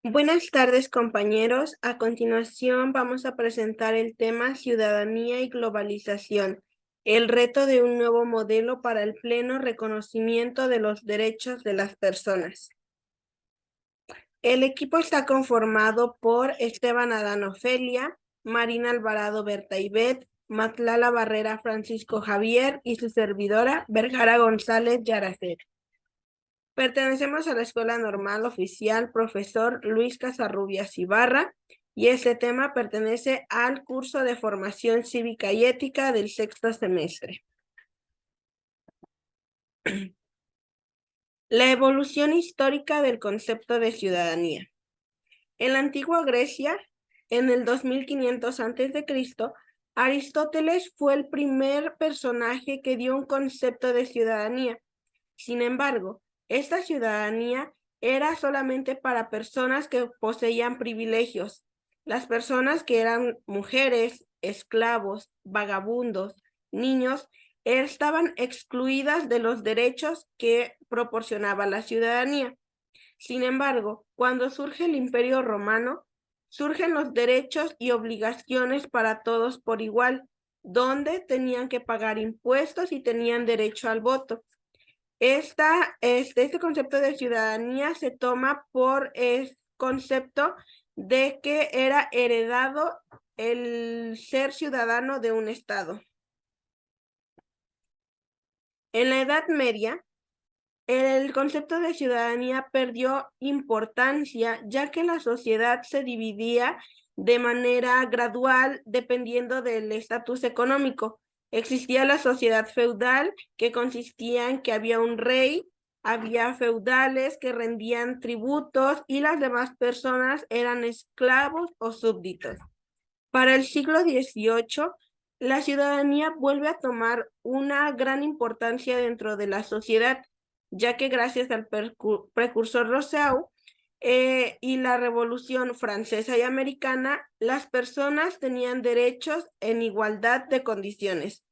Buenas tardes, compañeros. A continuación vamos a presentar el tema Ciudadanía y Globalización, el reto de un nuevo modelo para el pleno reconocimiento de los derechos de las personas. El equipo está conformado por Esteban Adán Ofelia, Marina Alvarado Berta Ivette, Matlala Barrera Francisco Javier y su servidora Vergara González Yaracet. Pertenecemos a la Escuela Normal Oficial Profesor Luis Casarrubias Ibarra y este tema pertenece al curso de Formación Cívica y Ética del sexto semestre. La evolución histórica del concepto de ciudadanía. En la antigua Grecia, en el 2500 a.C., Aristóteles fue el primer personaje que dio un concepto de ciudadanía. Sin embargo, esta ciudadanía era solamente para personas que poseían privilegios. Las personas que eran mujeres, esclavos, vagabundos, niños, estaban excluidas de los derechos que proporcionaba la ciudadanía. Sin embargo, cuando surge el Imperio Romano, surgen los derechos y obligaciones para todos por igual, donde tenían que pagar impuestos y tenían derecho al voto. Este concepto de ciudadanía se toma por el concepto de que era heredado el ser ciudadano de un estado. En la Edad Media, el concepto de ciudadanía perdió importancia, ya que la sociedad se dividía de manera gradual dependiendo del estatus económico. Existía la sociedad feudal, que consistía en que había un rey, había feudales que rendían tributos y las demás personas eran esclavos o súbditos. Para el siglo XVIII, la ciudadanía vuelve a tomar una gran importancia dentro de la sociedad, ya que gracias al precursor Rousseau y la Revolución Francesa y Americana, las personas tenían derechos en igualdad de condiciones.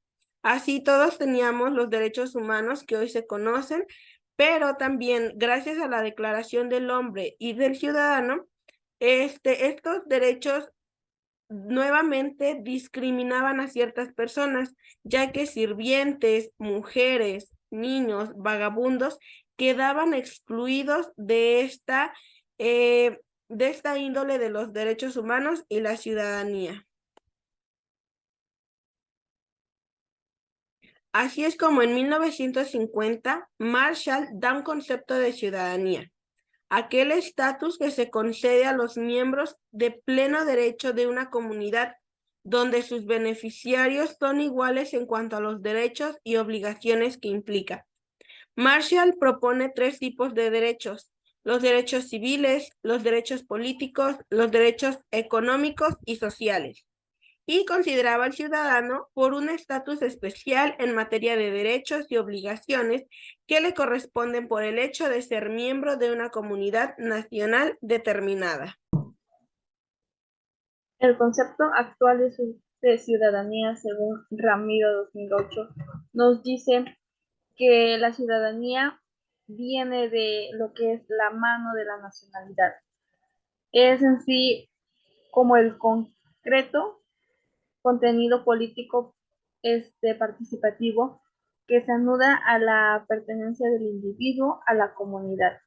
Así todos teníamos los derechos humanos que hoy se conocen, pero también gracias a la Declaración del Hombre y del Ciudadano, estos derechos nuevamente discriminaban a ciertas personas, ya que sirvientes, mujeres, niños, vagabundos quedaban excluidos de esta índole de los derechos humanos y la ciudadanía. Así es como en 1950 Marshall da un concepto de ciudadanía, aquel estatus que se concede a los miembros de pleno derecho de una comunidad, donde sus beneficiarios son iguales en cuanto a los derechos y obligaciones que implica. Marshall propone tres tipos de derechos: los derechos civiles, los derechos políticos, los derechos económicos y sociales, y consideraba al ciudadano por un estatus especial en materia de derechos y obligaciones que le corresponden por el hecho de ser miembro de una comunidad nacional determinada. El concepto actual de ciudadanía, según Ramiro 2008, nos dice que la ciudadanía viene de lo que es la mano de la nacionalidad. Es en sí como el concreto contenido político participativo que se anuda a la pertenencia del individuo a la comunidad.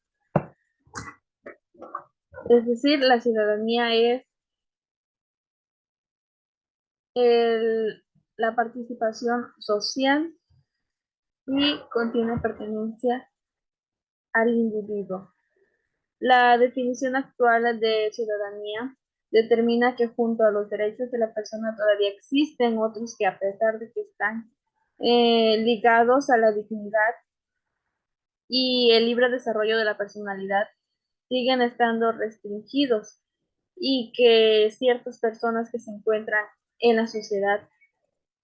Es decir, la ciudadanía es la participación social y contiene pertenencia al individuo. La definición actual de ciudadanía determina que junto a los derechos de la persona todavía existen otros que, a pesar de que están ligados a la dignidad y el libre desarrollo de la personalidad, siguen estando restringidos, y que ciertas personas que se encuentran en la sociedad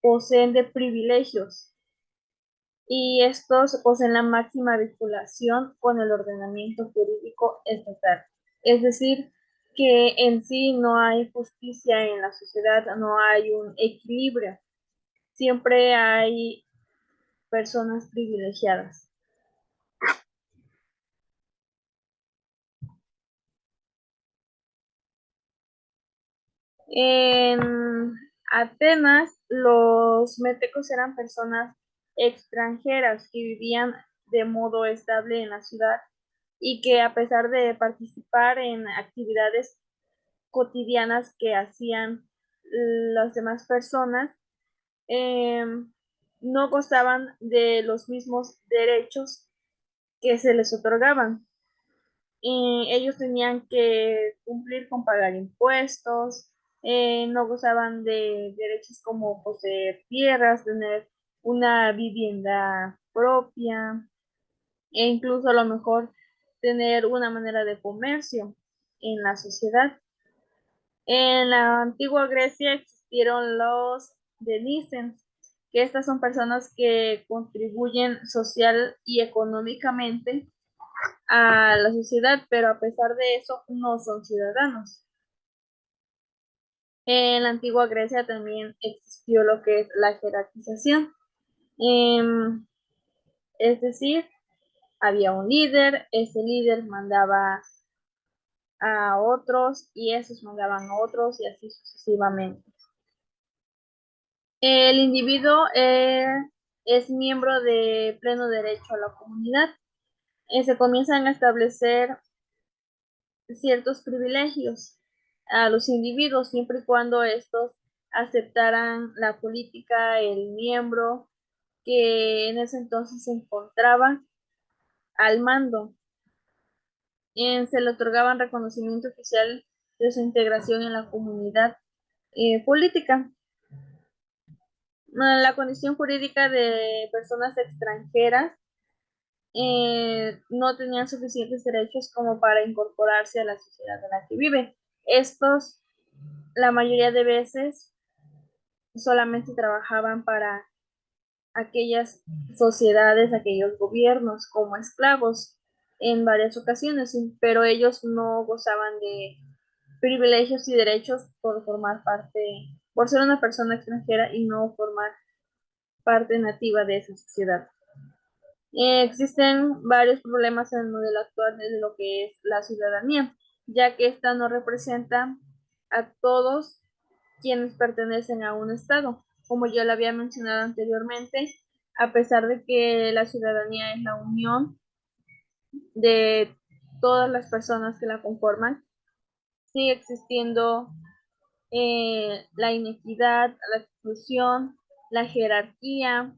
poseen de privilegios, y estos poseen la máxima vinculación con el ordenamiento jurídico estatal. Es decir, que en sí no hay justicia en la sociedad, no hay un equilibrio, siempre hay personas privilegiadas. En Atenas, los metecos eran personas extranjeras que vivían de modo estable en la ciudad y que a pesar de participar en actividades cotidianas que hacían las demás personas, eh, no gozaban de los mismos derechos que se les otorgaban. Y ellos tenían que cumplir con pagar impuestos, no gozaban de derechos como poseer tierras, tener una vivienda propia e incluso a lo mejor tener una manera de comercio en la sociedad. En la antigua Grecia existieron los denicens, que estas son personas que contribuyen social y económicamente a la sociedad, pero a pesar de eso no son ciudadanos. En la antigua Grecia también existió lo que es la jerarquización, em, es decir, había un líder, ese líder mandaba a otros y esos mandaban a otros y así sucesivamente. El individuo es miembro de pleno derecho a la comunidad. Se comienzan a establecer ciertos privilegios a los individuos siempre y cuando estos aceptaran la política, el miembro que en ese entonces se encontraba al mando. Se le otorgaban reconocimiento oficial de su integración en la comunidad política. La condición jurídica de personas extranjeras no tenían suficientes derechos como para incorporarse a la sociedad en la que viven. Estos, la mayoría de veces, solamente trabajaban para aquellas sociedades, aquellos gobiernos como esclavos en varias ocasiones, pero ellos no gozaban de privilegios y derechos por formar parte, por ser una persona extranjera y no formar parte nativa de esa sociedad. Existen varios problemas en el modelo actual de lo que es la ciudadanía, ya que esta no representa a todos quienes pertenecen a un estado. Como yo lo había mencionado anteriormente, a pesar de que la ciudadanía es la unión de todas las personas que la conforman, sigue existiendo la inequidad, la exclusión, la jerarquía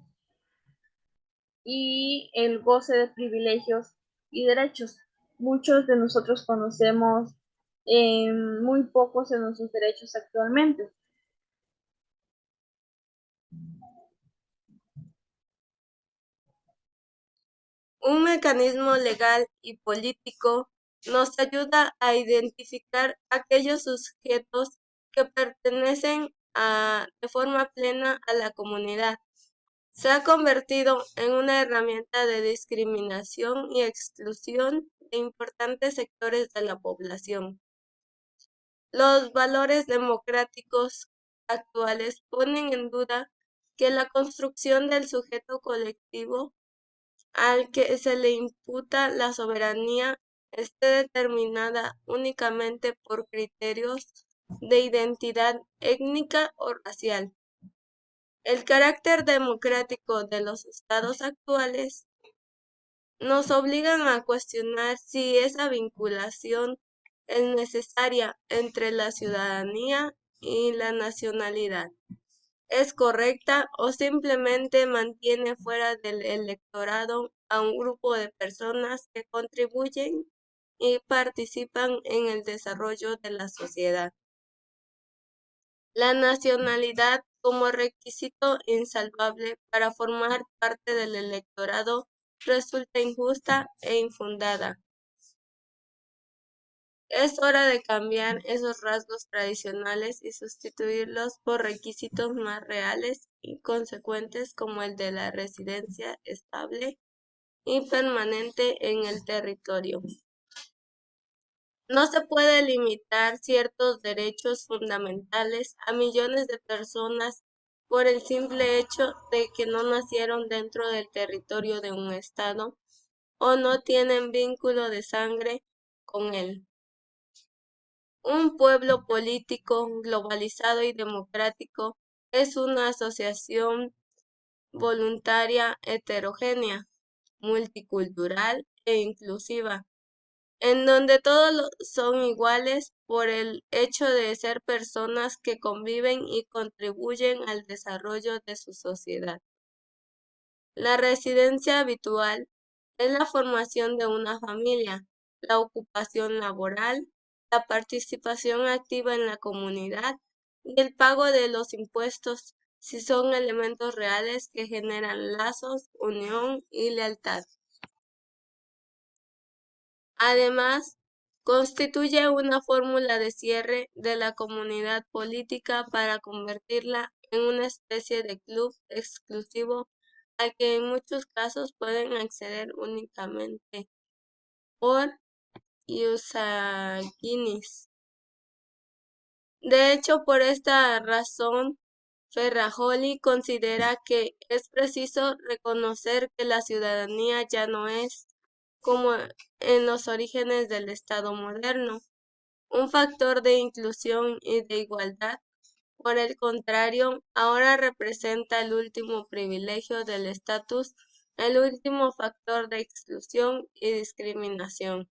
y el goce de privilegios y derechos. Muchos de nosotros conocemos muy pocos de nuestros derechos actualmente. Un mecanismo legal y político nos ayuda a identificar aquellos sujetos que pertenecen de forma plena a la comunidad. Se ha convertido en una herramienta de discriminación y exclusión de importantes sectores de la población. Los valores democráticos actuales ponen en duda que la construcción del sujeto colectivo al que se le imputa la soberanía esté determinada únicamente por criterios de identidad étnica o racial. El carácter democrático de los estados actuales nos obligan a cuestionar si esa vinculación es necesaria entre la ciudadanía y la nacionalidad. ¿Es correcta o simplemente mantiene fuera del electorado a un grupo de personas que contribuyen y participan en el desarrollo de la sociedad? La nacionalidad como requisito insalvable para formar parte del electorado resulta injusta e infundada. Es hora de cambiar esos rasgos tradicionales y sustituirlos por requisitos más reales y consecuentes como el de la residencia estable y permanente en el territorio. No se puede limitar ciertos derechos fundamentales a millones de personas por el simple hecho de que no nacieron dentro del territorio de un estado o no tienen vínculo de sangre con él. Un pueblo político, globalizado y democrático es una asociación voluntaria, heterogénea, multicultural e inclusiva, en donde todos son iguales por el hecho de ser personas que conviven y contribuyen al desarrollo de su sociedad. La residencia habitual es la formación de una familia, la ocupación laboral, la participación activa en la comunidad y el pago de los impuestos, si son elementos reales que generan lazos, unión y lealtad. Además, constituye una fórmula de cierre de la comunidad política para convertirla en una especie de club exclusivo al que en muchos casos pueden acceder únicamente por iusaginis. De hecho, por esta razón, Ferrajoli considera que es preciso reconocer que la ciudadanía ya no es, como en los orígenes del Estado moderno, un factor de inclusión y de igualdad. Por el contrario, ahora representa el último privilegio del estatus, el último factor de exclusión y discriminación.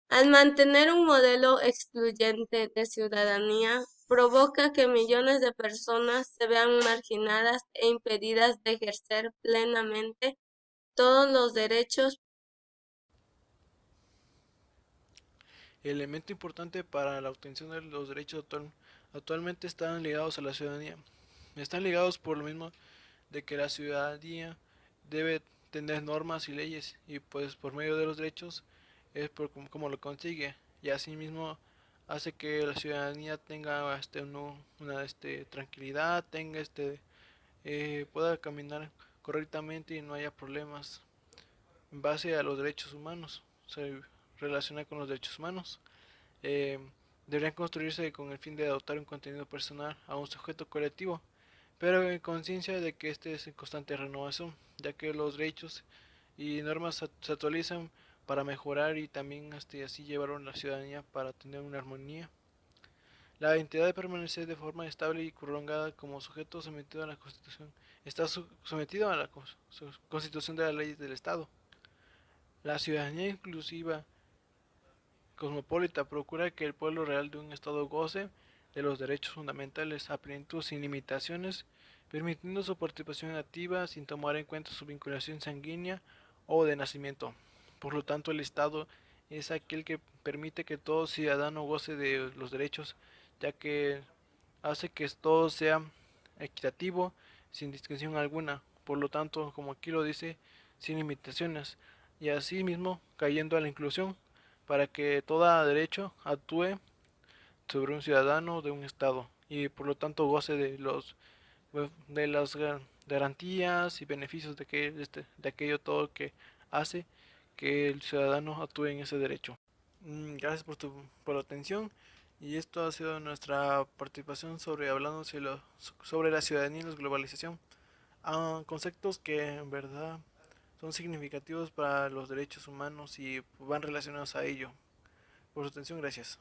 Al mantener un modelo excluyente de ciudadanía, provoca que millones de personas se vean marginadas e impedidas de ejercer plenamente todos los derechos. El elemento importante para la obtención de los derechos actualmente están ligados a la ciudadanía. Están ligados por lo mismo de que la ciudadanía debe tener normas y leyes y pues por medio de los derechos es por como lo consigue y asimismo hace que la ciudadanía tenga una tranquilidad, tenga pueda caminar correctamente y no haya problemas en base a los derechos humanos, se relaciona con los derechos humanos. eh, Deberían construirse con el fin de adoptar un contenido personal a un sujeto colectivo, pero en conciencia de que este es en constante renovación, ya que los derechos y normas se actualizan para mejorar y también así llevaron a la ciudadanía para tener una armonía. La entidad debe permanecer de forma estable y prolongada como sujeto sometido a la Constitución. Está sometido a la Constitución de las leyes del Estado. La ciudadanía inclusiva cosmopolita procura que el pueblo real de un Estado goce de los derechos fundamentales a plenitud sin limitaciones, permitiendo su participación activa sin tomar en cuenta su vinculación sanguínea o de nacimiento. Por lo tanto, el Estado es aquel que permite que todo ciudadano goce de los derechos, ya que hace que todo sea equitativo sin distinción alguna. Por lo tanto, como aquí lo dice, sin limitaciones, y así mismo cayendo a la inclusión para que todo derecho actúe sobre un ciudadano de un estado y por lo tanto goce de las garantías y beneficios de aquello todo que hace que el ciudadano actúe en ese derecho. Gracias por la atención y esto ha sido nuestra participación sobre hablando sobre la ciudadanía y la globalización, conceptos que en verdad son significativos para los derechos humanos y van relacionados a ello. Por su atención, gracias.